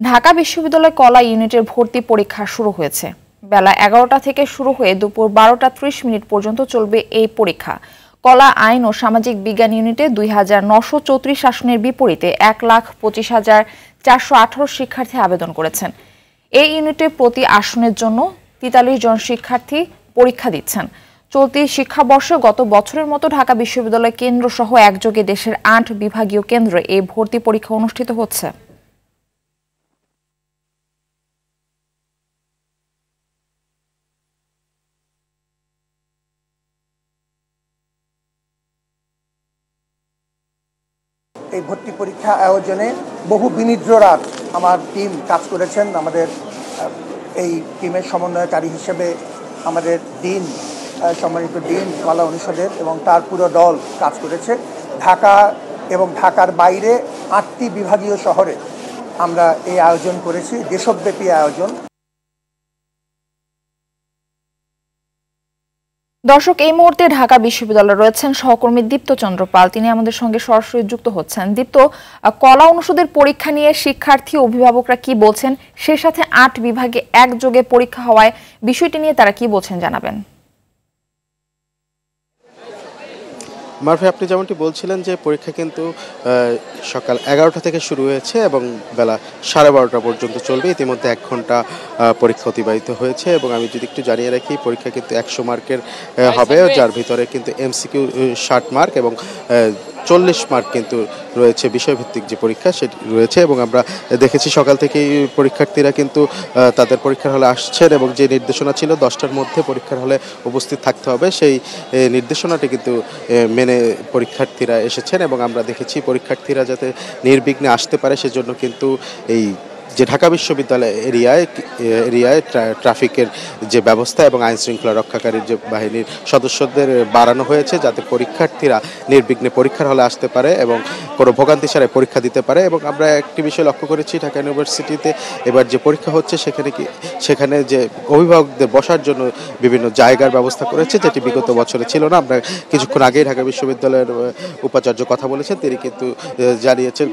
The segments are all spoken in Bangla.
ঢাকা বিশ্ববিদ্যালয় কলা ইউনিটের ভর্তি পরীক্ষা শুরু হয়েছে। বেলা ১১টা থেকে শুরু হয়ে দুপুর ১২টা ৩০ চলবে চলবে এই পরীক্ষা। কলা আইন ও সামাজিক বিজ্ঞান ইউনিটে ২,৯৩৪ আসনের বিপরীতে ১,২৫,৪১৮ শিক্ষার্থী আবেদন করেছেন। এই ইউনিটে প্রতি আসনের জন্য ৪৩ জন শিক্ষার্থী পরীক্ষা দিচ্ছেন। চলতি শিক্ষাবর্ষে গত বছরের মতো ঢাকা বিশ্ববিদ্যালয় কেন্দ্র সহ একযোগে দেশের ৮ বিভাগীয় কেন্দ্রে এই ভর্তি পরীক্ষা অনুষ্ঠিত হচ্ছে। এই ভর্তি পরীক্ষা আয়োজনে বহু বিনিদ্ররা আমার টিম কাজ করেছেন। আমাদের এই টিমের সমন্বয়কারী হিসেবে আমাদের ডিন, সম্মানিত ডিন কলা অনুষদের এবং তার পুরো দল কাজ করেছে। ঢাকা এবং ঢাকার বাইরে ৮টি বিভাগীয় শহরে আমরা এই আয়োজন করেছি, দেশব্যাপী আয়োজন। দর্শক, এই মুহূর্তে ঢাকা বিশ্ববিদ্যালয়ে রয়েছেন সহকর্মী দীপ্ত চন্দ্র পাল। তিনি আমাদের সঙ্গে সরাসরি যুক্ত হচ্ছেন। দীপ্ত, কলা অনুষদের পরীক্ষা নিয়ে শিক্ষার্থী অভিভাবকরা কি বলছেন, সে সাথে ৮ বিভাগে একযোগে পরীক্ষা হওয়ায় বিষয়টি নিয়ে তারা কি বলছেন জানাবেন। মারফি, আপনি যেমনটি বলছিলেন যে পরীক্ষা কিন্তু সকাল ১১টা থেকে শুরু হয়েছে এবং বেলা ১২:৩০ পর্যন্ত চলবে। ইতিমধ্যে ১ ঘন্টা পরীক্ষা অতিবাহিত হয়েছে এবং আমি যদি একটু জানিয়ে রাখি, পরীক্ষা কিন্তু ১০০ মার্কের হবে, যার ভিতরে কিন্তু এমসিকিউ ৬০ মার্ক এবং ৪০ মার্ক কিন্তু রয়েছে বিষয়ভিত্তিক যে পরীক্ষা সেটি রয়েছে। এবং আমরা দেখেছি সকাল থেকেই পরীক্ষার্থীরা কিন্তু তাদের পরীক্ষার হলে আসছেন এবং যে নির্দেশনা ছিল ১০টার মধ্যে পরীক্ষার হলে উপস্থিত থাকতে হবে, সেই নির্দেশনাটি কিন্তু মেনে পরীক্ষার্থীরা এসেছেন এবং আমরা দেখেছি পরীক্ষার্থীরা যাতে নির্বিঘ্নে আসতে পারে সেজন্য কিন্তু এই যে ঢাকা বিশ্ববিদ্যালয় এরিয়ায় ট্রাফিকের যে ব্যবস্থা এবং আইন শৃঙ্খলা রক্ষাকারীর যে বাহিনীর সদস্যদের বাড়ানো হয়েছে, যাতে পরীক্ষার্থীরা নির্বিঘ্নে পরীক্ষার হলে আসতে পারে এবং কোনো ভোগান্তি ছাড়াই পরীক্ষা দিতে পারে। এবং আমরা একটি বিষয় লক্ষ্য করেছি, ঢাকা ইউনিভার্সিটিতে এবার যে পরীক্ষা হচ্ছে সেখানে যে অভিভাবকদের বসার জন্য বিভিন্ন জায়গার ব্যবস্থা করেছে, যেটি বিগত বছরে ছিল না। আমরা কিছুক্ষণ আগেই ঢাকা বিশ্ববিদ্যালয়ের উপাচার্য কথা বলেছেন, তিনি কিন্তু জানিয়েছেন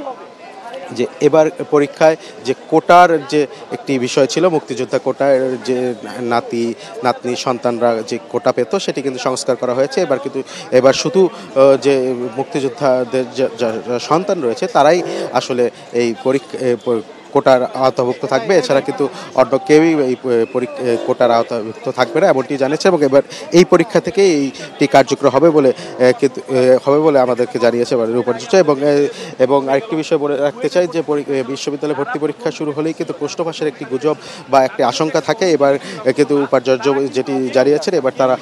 যে এবার পরীক্ষায় যে কোটার যে একটি বিষয় ছিল, মুক্তিযোদ্ধা কোটার যে নাতনি সন্তানরা যে কোটা পেত, সেটি কিন্তু সংস্কার করা হয়েছে। এবার শুধু যে মুক্তিযোদ্ধাদের সন্তান রয়েছে তারাই আসলে এই কোটার আওতাভুক্ত থাকবে, এছাড়া কিন্তু অন্য কেউই এই কোটার আওতাভুক্ত থাকবে না, এমনটি জানিয়েছে। এবং এবার এই পরীক্ষা থেকে এইটি কার্যকর হবে বলে আমাদেরকে জানিয়েছে উপাচার্য। এবং আরেকটি বিষয় বলে রাখতে চাই যে বিশ্ববিদ্যালয়ে ভর্তি পরীক্ষা শুরু হলেই কিন্তু প্রশ্ন ফাঁসের একটি গুজব বা একটি আশঙ্কা থাকে। এবার কিন্তু উপাচার্য যেটি জানিয়েছেন, এবার তারা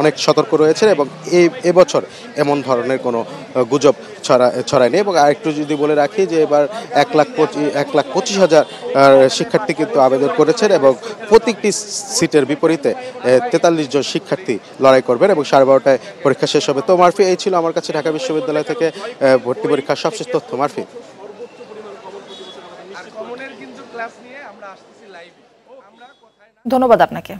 অনেক সতর্ক রয়েছেন এবং এবছর এমন ধরনের কোনো গুজব ছড়ায়নি। এবং আরেকটু যদি বলে রাখি যে এবার ১,২৫,০০০ শিক্ষার্থী কিন্তু আবেদন করেছেন এবং প্রত্যেকটি সিটের বিপরীতে ৪৩ জন শিক্ষার্থী লড়াই করবেন এবং ১২:৩০ পরীক্ষা শেষ হবে। তো মারফি, এই ছিল আমার কাছে ঢাকা বিশ্ববিদ্যালয় থেকে ভর্তি পরীক্ষার সবশেষ তথ্য। মারফি, ধন্যবাদ আপনাকে।